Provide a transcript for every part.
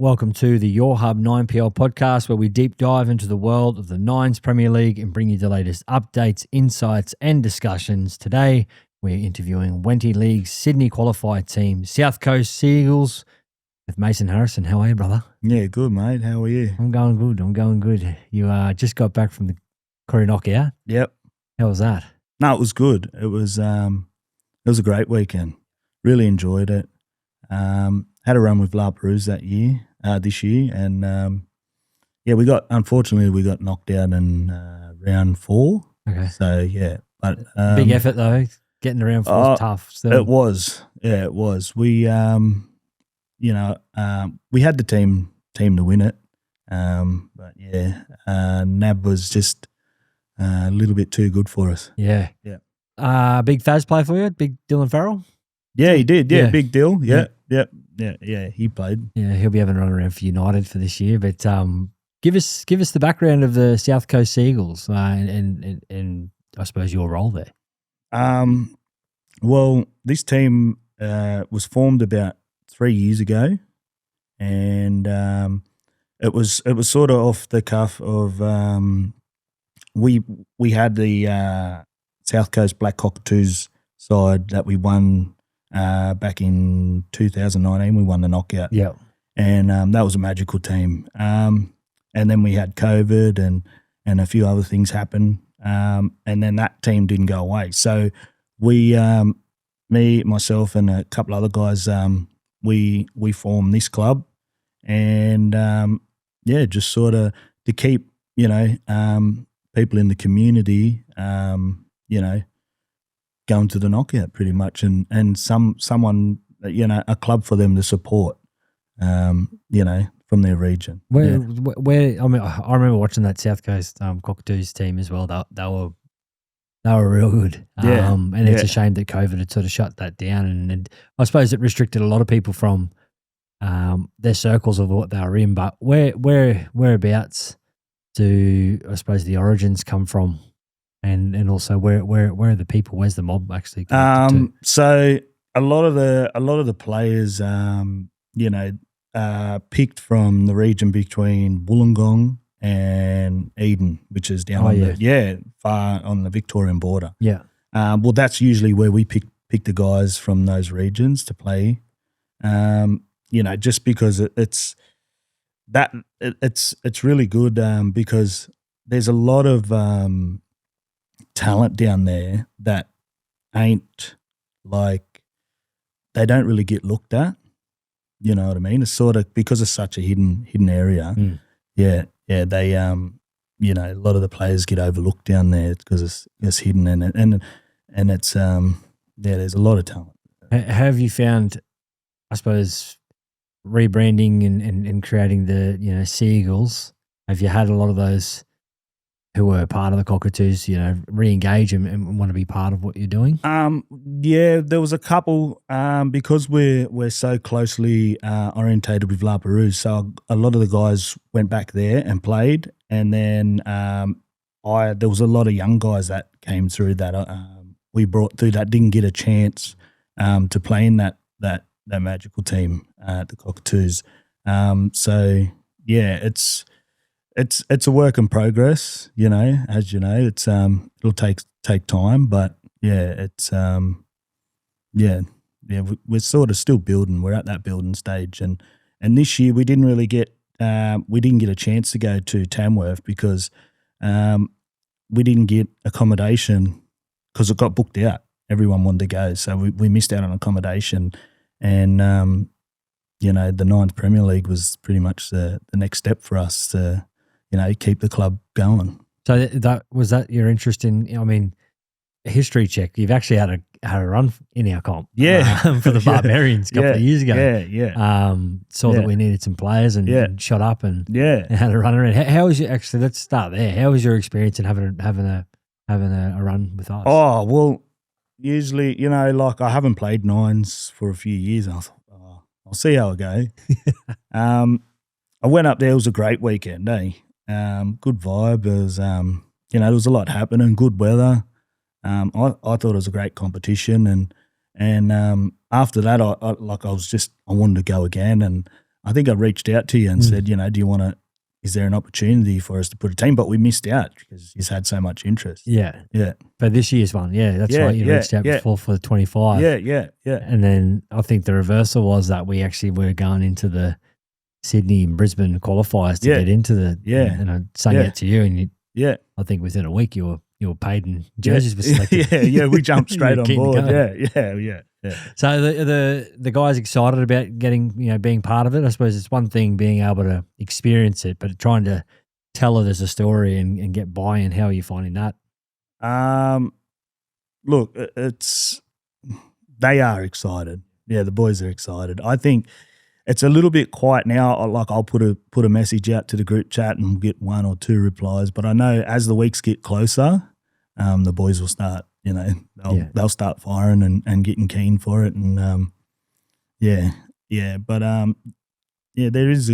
Welcome to the Your Hub 9PL podcast, where we deep dive into the world of the Nines Premier League and bring you the latest updates, insights, and discussions. Today, we're interviewing Wenty Leagues Sydney Qualifier team, South Coast Seagulls, with Mason Harrison. How are you, brother? Yeah, good, mate. How are you? I'm going good. You just got back from the Corrie knockout. Yep. How was that? No, it was good. It was a great weekend. Really enjoyed it. Had a run with La Perouse this year, and we got knocked out in round 4. Okay. So yeah, but Big effort though. Getting around for was tough. Still. It was. Yeah, it was. We we had the team to win it, but yeah, NAB was just a little bit too good for us. Yeah. Big Faz play for you? Big Dylan Farrell? Yeah, he did. Yeah, big deal. Yeah. Yeah, he played. Yeah, he'll be having a run around for United for this year. But give us the background of the South Coast Seagulls and I suppose your role there. Well, this team was formed about 3 years ago, and it was sort of off the cuff of we had the South Coast Black Cockatoos side that we won. Back in 2019, we won the knockout. Yeah, and that was a magical team. And then we had COVID and a few other things happen. And then that team didn't go away. So we, myself, and a couple other guys, we formed this club, and just sort of to keep people in the community, going to the knockout pretty much, and someone a club for them to support, from their region. Where I mean, I remember watching that South Coast Cockatoos team as well. They were real good. And it's a shame that COVID had sort of shut that down, and I suppose it restricted a lot of people from their circles of what they were in. But whereabouts do I suppose the origins come from? And also where are the people? Where's the mob actually connected to? So a lot of the players, picked from the region between Wollongong and Eden, which is down far on the Victorian border. Yeah. Well, that's usually where we pick the guys from those regions to play. Just because it's really good because there's a lot of talent down there that ain't they don't really get looked at. You know what I mean? It's sort of because it's such a hidden area. They a lot of the players get overlooked down there because it's hidden and it's there's a lot of talent. Have you found, I suppose, rebranding and creating the Seagulls? Have you had a lot of those who were part of the Cockatoos, re-engage and want to be part of what you're doing? There was a couple because we're so closely orientated with La Perouse, so a lot of the guys went back there and played, and then there was a lot of young guys that came through that we brought through that didn't get a chance to play in that magical team at the Cockatoos. It's a work in progress, as you know. It's it'll take time, but we're sort of still building. We're at that building stage, and this year we didn't really get a chance to go to Tamworth because we didn't get accommodation because it got booked out. Everyone wanted to go, so we missed out on accommodation, and the Nines Premier League was pretty much the next step for us to keep the club going. So that was your interest in? I mean, a history check. You've actually had a run in our comp, for the Barbarians a couple of years ago. Saw that we needed some players and shot up and had a run around. How was your actually? Let's start there. How was your experience in having a run with us? Oh well, usually I haven't played Nines for a few years. I thought, I'll see how I go. I went up there. It was a great weekend, eh? Good vibe. It was, there was a lot happening. Good weather. I thought it was a great competition, and after that, I wanted to go again, and I think I reached out to you and said, do you want to, is there an opportunity for us to put a team? But we missed out because he's had so much interest. Yeah. Yeah. For this year's one. Yeah, that's right. You reached out before for the 25. Yeah. And then I think the reversal was that we actually were going into the Sydney and Brisbane qualifiers to get into the and I sang it to you, and I think within a week you were paid and jerseys were selected. We jumped straight on board. Yeah. So the guys excited about getting being part of it. I suppose it's one thing being able to experience it, but trying to tell it as a story and get buy-in. How are you finding that? Look, they are excited. Yeah, the boys are excited. I think it's a little bit quiet now. Like I'll put a message out to the group chat and get 1 or 2 replies. But I know as the weeks get closer, the boys will start. They'll start firing and getting keen for it. And But there is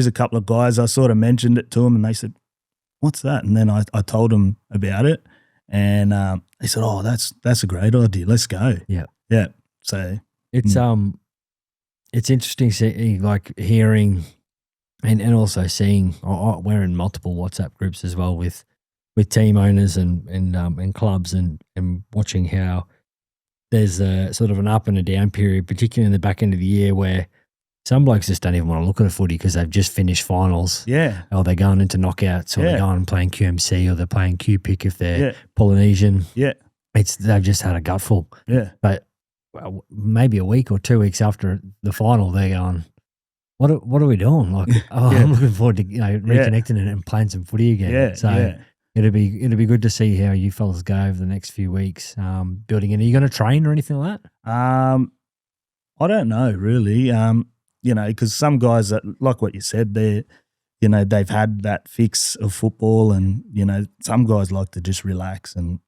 a couple of guys. I sort of mentioned it to them, and they said, "What's that?" And then I told them about it, and they said, "Oh, that's a great idea. Let's go." Yeah. So it's interesting hearing and also seeing. We're in multiple WhatsApp groups as well with team owners and clubs and watching how there's a sort of an up and a down period, particularly in the back end of the year, where some blokes just don't even want to look at a footy because they've just finished finals. Yeah. Or they're going into knockouts, or they're going and playing QMC, or they're playing Q-Pick if they're Polynesian. Yeah. They've just had a gutful. Yeah. But maybe a week or 2 weeks after the final, they're going, what are we doing? Like, I'm looking forward to reconnecting and playing some footy again. Yeah. So it'll be good to see how you fellas go over the next few weeks building in. Are you going to train or anything like that? I don't know really. Because some guys that, like what you said, they've had that fix of football, and some guys like to just relax and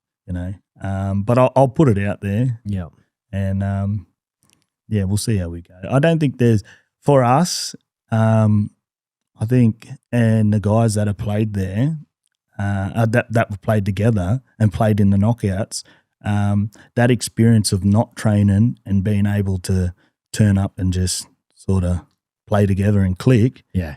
but I'll put it out there. Yeah. And we'll see how we go. I don't think there's for us. I think, and the guys that have played there, that were played together and played in the knockouts, that experience of not training and being able to turn up and just sort of play together and click. Yeah.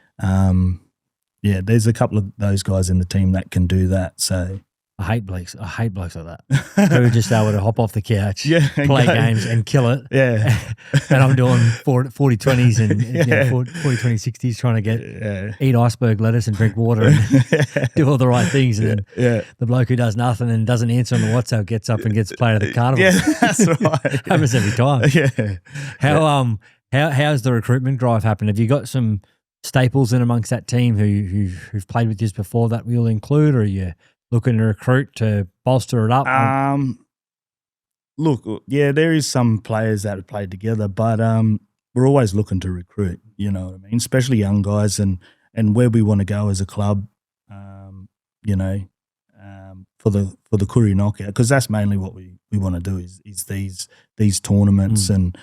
There's a couple of those guys in the team that can do that. So I hate blokes like that. Who are just able to hop off the couch, play games and kill it. Yeah. And I'm doing 40-20s and 40-20-60s trying to eat iceberg lettuce and drink water and do all the right things. And then the bloke who does nothing and doesn't answer on the WhatsApp gets up and gets player of the carnival. Yeah, that's right. Happens every time. Yeah. How's the recruitment drive happened? Have you got some staples in amongst that team who've played with you before that we'll include, or are you looking to recruit to bolster it up? Look, there is some players that have played together, but we're always looking to recruit, you know what I mean, especially young guys and where we want to go as a club, for the Koori knockout, because that's mainly what we want to do is these tournaments and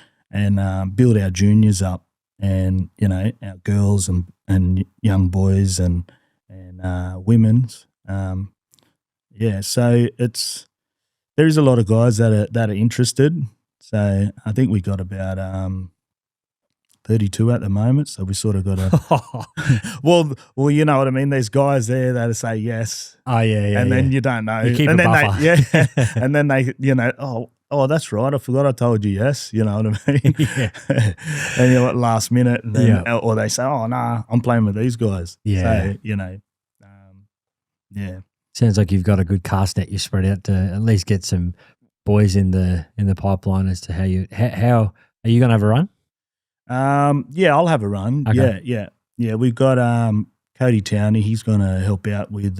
build our juniors up, and our girls and young boys and women's. So there is a lot of guys that are interested. So I think we got about 32 at the moment. So we sort of got a well, you know what I mean. There's guys there that say yes. Oh yeah. And then you don't know. You keep and a then buffer. and then they oh, that's right. I forgot I told you yes. You know what I mean? Yeah. And you're at last minute, and then or they say, oh nah, I'm playing with these guys. Yeah. So, Sounds like you've got a good cast net you spread out to at least get some boys in the pipeline as to how are you going to have a run? I'll have a run. Okay. Yeah. We've got Cody Towney. He's going to help out with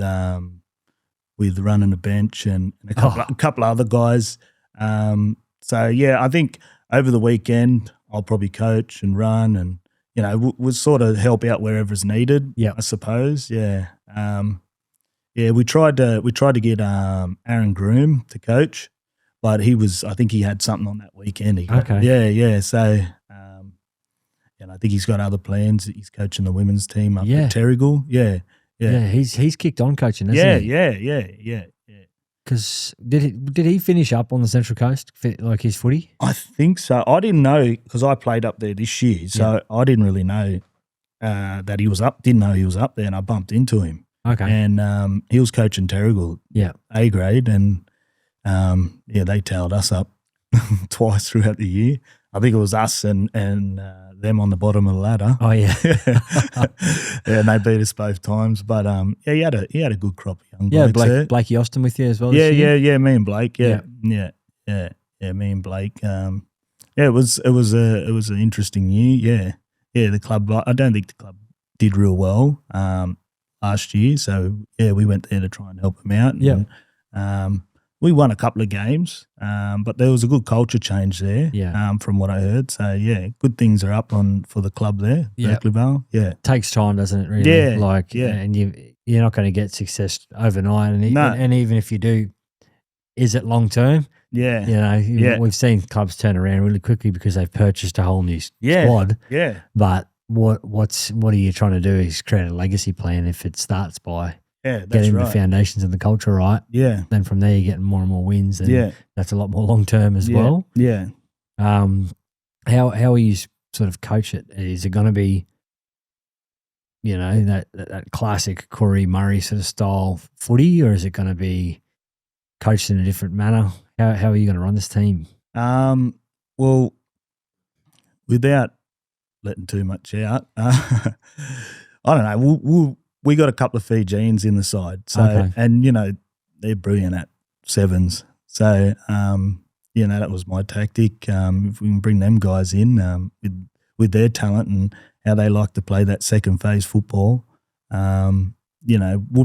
running the bench and a couple other guys. I think over the weekend I'll probably coach and run, and we'll sort of help out wherever's needed. Yeah, I suppose. Yeah. We tried to get Aaron Groom to coach, but I think he had something on that weekend. Okay. So, and I think he's got other plans. He's coaching the women's team up at Terrigal. Yeah. He's kicked on coaching, hasn't he? Yeah. Because did he finish up on the Central Coast, like his footy? I think so. I didn't know because I played up there this year, so I didn't really know that he was up. Didn't know he was up there, and I bumped into him. Okay. And he was coaching Terrigal, A grade, and they tailed us up twice throughout the year. I think it was us and them on the bottom of the ladder. Oh yeah, and they beat us both times. But he had a good crop of young blokes there. Blakey Austin with you as well. Yeah. Me and Blake. Yeah. Me and Blake. It was an interesting year. Yeah. The club. I don't think the club did real well last year. So we went there to try and help them out. Yeah. We won a couple of games, but there was a good culture change there. Yeah. From what I heard. So good things are up for the club there. Yeah. Berkeley Vale. Yeah. It takes time, doesn't it? Really. Yeah. And you're not going to get success overnight. And even if you do, is it long term? Yeah. We've seen clubs turn around really quickly because they've purchased a whole new squad. Yeah. But what are you trying to do is create a legacy plan if it starts by that's getting right. the foundations and the culture right. Yeah. Then from there you're getting more and more wins, and that's a lot more long term as well. Yeah. How will you sort of coach it? Is it going to be, that classic Corey Murray sort of style footy, or is it going to be coached in a different manner? How are you going to run this team? Well, without letting too much out, I don't know. We got a couple of Fijians in the side, so and they're brilliant at sevens. So that was my tactic. If we can bring them guys in with their talent and how they like to play that second phase football, we'll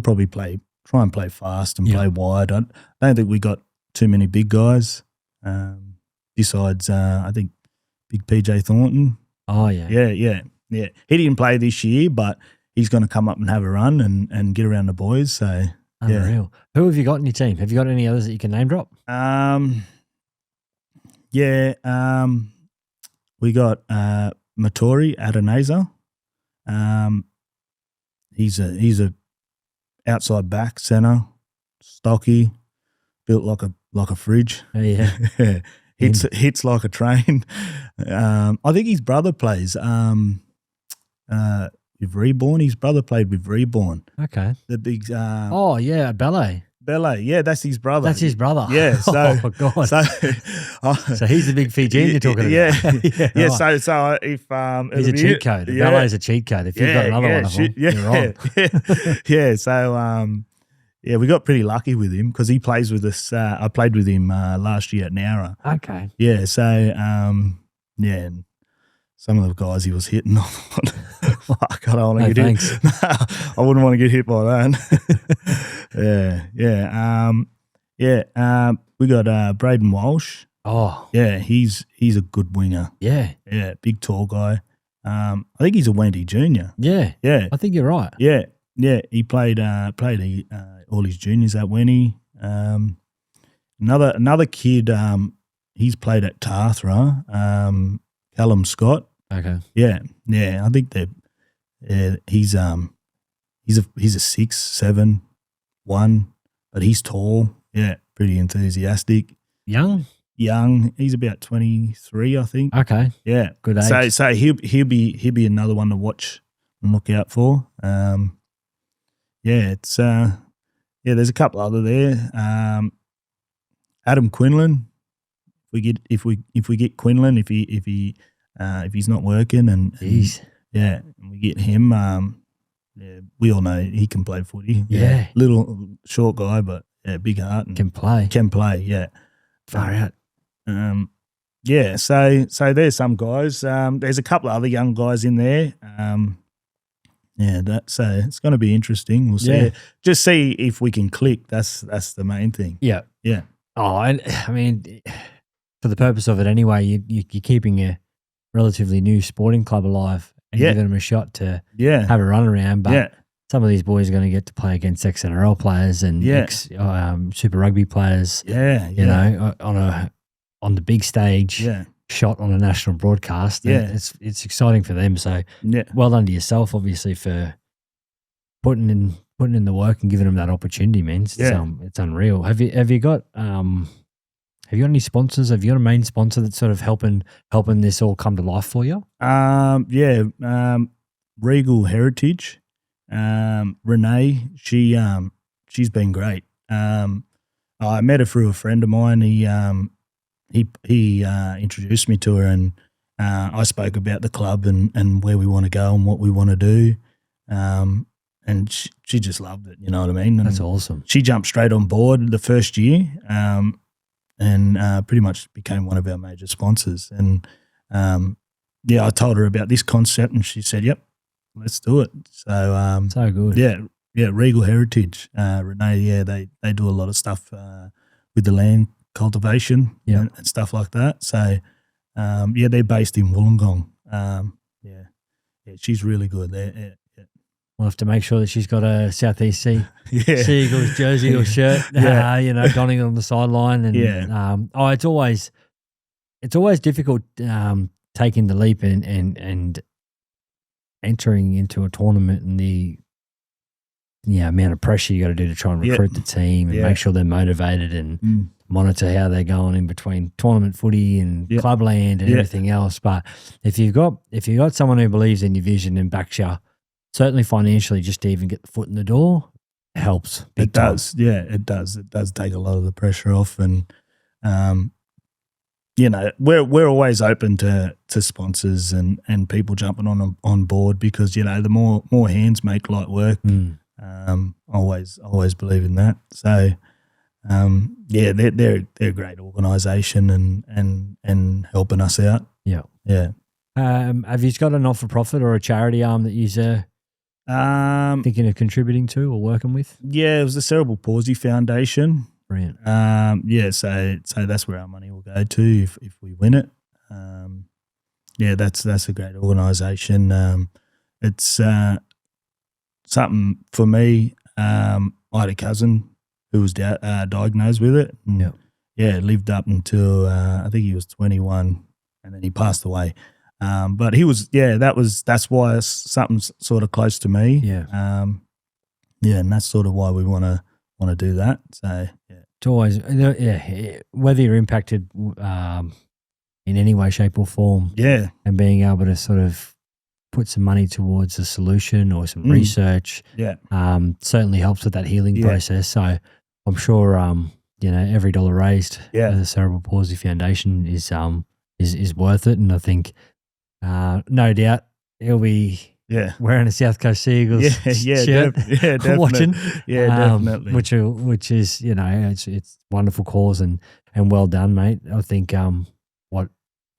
probably try and play fast and play wide. I don't think we got too many big guys. Besides, I think big PJ Thornton. Oh yeah. Yeah. He didn't play this year, but he's going to come up and have a run and get around the boys. So unreal. Who have you got in your team? Have you got any others that you can name drop? We got Matori Adenaza. He's a outside back centre, stocky, built like a fridge. Oh, yeah. hits like a train. I think his brother plays with Reborn. His brother played with Reborn. Okay. The big Ballet. Yeah, that's his brother. That's his brother. Yeah. So, oh God. So he's the big Fijian you're talking about. Yeah. Right. So if he's a cheat code. Ballet's a cheat code. If you've got another one of them, you're on. Yeah. So we got pretty lucky with him because he plays with us. I played with him last year at Nowra. Okay. Yeah. So and some of the guys he was hitting, I thought, fuck, I don't want to get hit. I wouldn't want to get hit by that. We got Braden Walsh. Oh. Yeah, he's a good winger. Yeah. Yeah, big tall guy. I think he's a Wenty junior. Yeah. Yeah. I think you're right. Yeah. Yeah. He played all his juniors at Wenty. Another kid, he's played at Tathra, Callum Scott. Okay. Yeah. I think he's a 6'7", 1, but he's tall. Yeah, pretty enthusiastic. Young. He's about 23, I think. Okay. Yeah, good age. So he'll be another one to watch and look out for. There's a couple other there. Adam Quinlan. If we get Quinlan, if he's not working and we get him. We all know he can play footy. Yeah. Little short guy, but big heart and can play. Yeah. Far out. So there's some guys. There's a couple of other young guys in there. It's going to be interesting. We'll see. Yeah. Just see if we can click. That's the main thing. Yeah. Yeah. Oh, and I mean, for the purpose of it anyway, you're keeping a relatively new sporting club alive and giving them a shot to have a run around. But some of these boys are going to get to play against ex-NRL players and ex-Super Rugby players. Yeah. You know, on the big stage, shot on a national broadcast. Yeah. It's exciting for them. So well done to yourself, obviously, for putting in the work and giving them that opportunity, man. It's unreal. Have you got any sponsors? Have you got a main sponsor that's sort of helping this all come to life for you? Regal Heritage. Renee, she's been great. I met her through a friend of mine. He introduced me to her, and I spoke about the club and where we want to go and what we want to do. And she just loved it, you know what I mean? And that's awesome. She jumped straight on board the first year, and pretty much became one of our major sponsors. And I told her about this concept, and she said, "Yep, let's do it." So so good. Yeah, Regal Heritage, Renee. Yeah, they do a lot of stuff with the land cultivation and stuff like that. So they're based in Wollongong. Yeah, she's really good. We'll have to make sure that she's got a Southeast Seagulls jersey or shirt, donning on the sideline. And it's always difficult taking the leap and entering into a tournament and the amount of pressure you got to do to try and recruit the team and make sure they're motivated and monitor how they're going in between tournament footy and clubland and everything else. But if you've got someone who believes in your vision and backs you, certainly financially, just to even get the foot in the door, it helps. It does. Yeah, it does. It does take a lot of the pressure off. And, we're always open to sponsors and people jumping on board because, the more hands make light work. Always believe in that. So, they're a great organisation and helping us out. Yeah. Yeah. Have you got a not-for-profit or a charity arm that you're thinking of contributing to or working with? Yeah, it was the Cerebral Palsy Foundation. Brilliant. So that's where our money will go to if we win it. That's a great organisation. It's something for me. I had a cousin who was diagnosed with it. And lived up until I think he was 21, and then he passed away. But he was, that's why it's something sort of close to me. Yeah. And that's sort of why we want to do that. So, it's always, whether you're impacted in any way, shape or form. Yeah. And being able to sort of put some money towards a solution or some research. Yeah. Certainly helps with that healing process. So I'm sure, every dollar raised for the Cerebral Palsy Foundation is worth it. And I think, no doubt he'll be wearing a South Coast Seagulls shirt, watching, definitely. Which is it's wonderful cause and well done, mate. I think what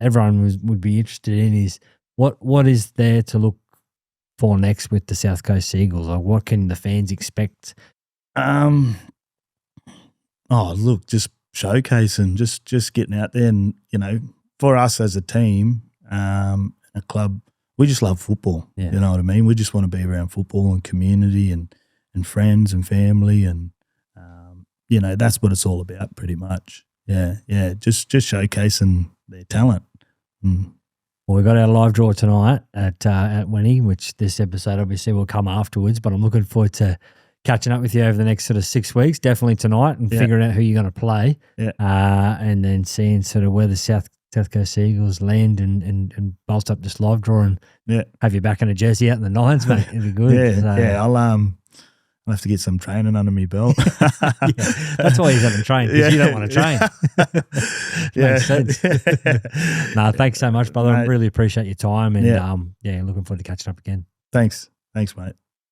everyone would be interested in is what is there to look for next with the South Coast Seagulls? Like what can the fans expect? Just showcasing, just getting out there, and for us as a team, a club, we just love football. Yeah. You know what I mean? We just want to be around football and community and friends and family, and that's what it's all about, pretty much. Yeah, just showcasing their talent. Well, we got our live draw tonight at Wenty, which this episode obviously will come afterwards, but I'm looking forward to catching up with you over the next sort of 6 weeks, definitely tonight, and figuring out who you're going to play, and then seeing sort of where the South Coast Seagulls land and bolster up this live draw and have you back in a jersey out in the Nines, mate. It'd be good. I'll have to get some training under my belt. That's why he's having trained, because you don't want to train. Makes sense. Thanks so much, brother. I really appreciate your time, and looking forward to catching up again. Thanks, mate.